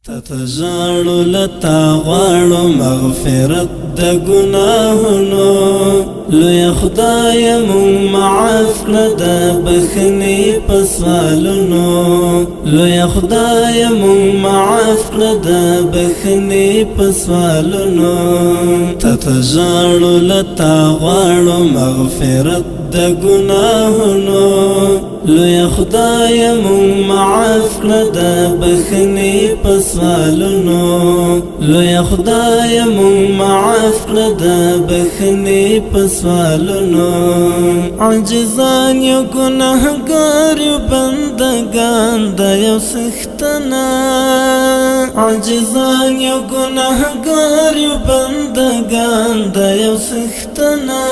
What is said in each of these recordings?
تتزاړو لتا غواړو مغفرت د ګناهونو لوی خدای مون معاف کړه د بخنی په سوالونو لوی خدای مون معاف کړه د بخنی په سوالونو تتزاړو لتا غواړو مغفرت د ګناهونو لوی خدای مون معاف کړه د بخنی په سوالونو لوی خدای مون معاف کړه د بخنی په سوالونو عاجزان یو ګناهګار یو بندگان د یو سختنا عاجزان یو ګناهګار یو بندگان د یو سختنا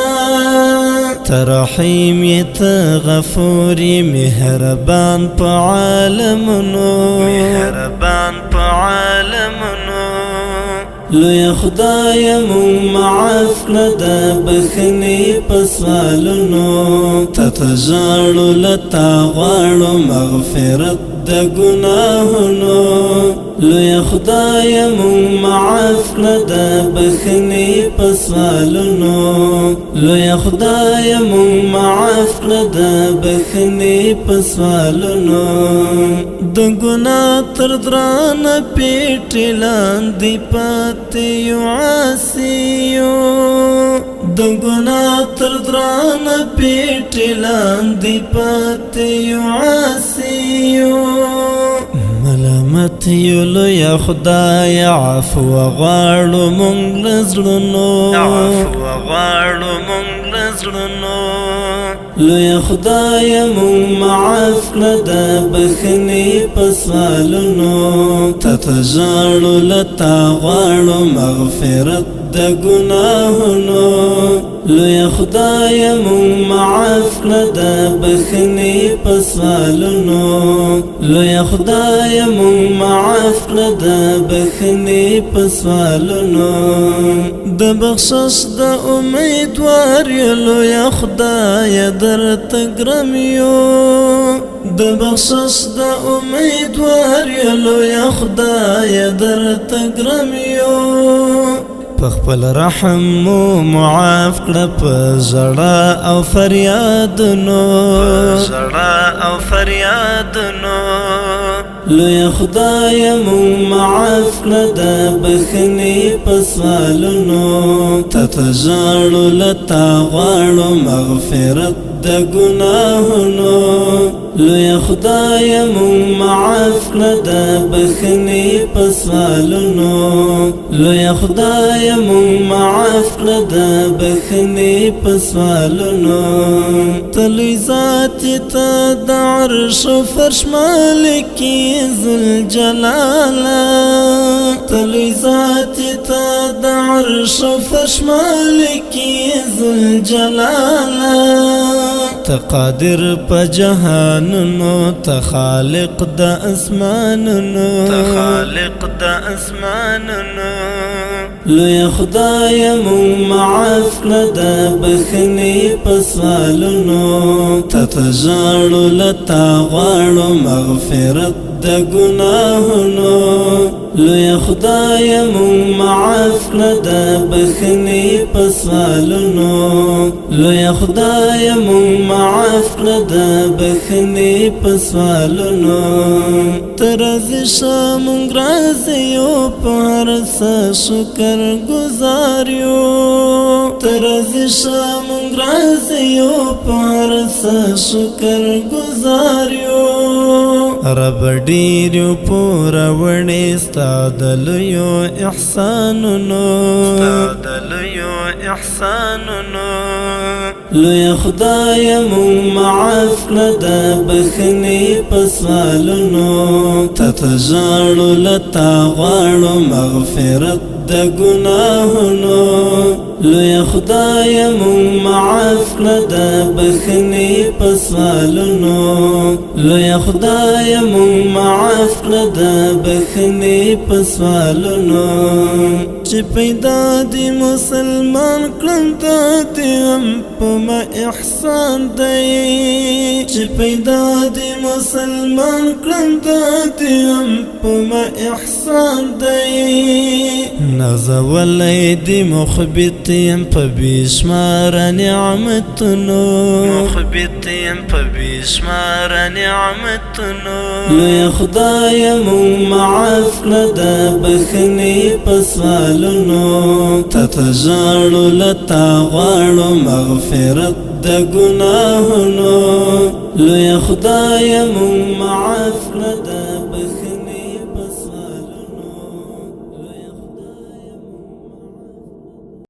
ترحیم یت غفوری مهربان په عالمونو مهربان په عالمونو لوی خدای مون معاف کړه د بخنی په سوالونو تتزاړو لتا غواړو مغفرت د ګناهونو لوی خدای مون معاف کړه د بخنی په سوالونو لوی خدای مون معاف کړه د بخنی په سوالونو د ګناه تر درانه پیټی لاندې پاتې یو عاصیو د ګناه تر درانه پیټی لاندې پاتې یو عاصیو ملامت یو لوی خدای عفو غواړو مونږ له زړونو عفو غواړو مونږ له زړونو لوی خدای مون معاف کړه د بخنی په سوالونو تتزاړو لتا غواړو مغفرت د ګناهونو لوی خدای مون معاف کړه د بخنی په سوالونو لوی خدای مون معاف کړه د بخنی په سوالونو د بخشش د امیدوار لوی خدای درته ګرم یو د بخشش د امیدوار لوی خدای درته ګرم یو خپل رحم مو معاف کړه په زړه او فریادونو زړه او فریادونو لوی خدای مو معاف کړه د بخنی په سوالونو تتزاړو لتا غواړو مغفرت د ګناهونو لوی خدای مون معاف کړه د بخنی په سوالونو لوی خدای مون معاف کړه د بخنی په سوالونو تلوی ذات ته د عرش و فرش مالکی ذوالجلاله تلوی ذات ته د عرش و فرش مالکی ذوالجلاله تقادر په جهانونو تخالق د اسمانونو تخالق د اسمانونو لوی خدای مون معاف کړه د بخنی په سوالونو تتزاړو لتا غواړو مغفرت د ګناهونو لوی خدای مون معاف کړه د بخنی په سوالونو لوی خدای مون معاف کړه د بخنی په سوالونو ترزشه مونږ راځو په هر څه شکر گزار یو ترزشه مونږ راځو په هر څه شکر گزار یو رب ډیر پورا وړې ستاد لویو احسانونو ستاد لویو احسانونو لوی خدای مون معاف کړه د بخنی په سوالونو تتزاړو لتا غواړو مغفرت د ګناهونو لوی خدای مون معاف کړه د بخنی په سوالونو لوی خدای مون معاف کړه د بخنې په سوالونو چې پیدا دی مسلمان کړم دا دی هم په ما احسان دی چې پیدا دی مسلمان کړم دا دی هم په ما احسان دی نازولی دی مخبت یم په بیشمار نعمتونو مخبت یم په بیشمار نعمتونو لوی خدای مون معاف کړه د بخنې په سوالونو ته ژاړو لتا غواړو مغفرت د ګناهونو لوی خدای مون معاف کړه د بخنې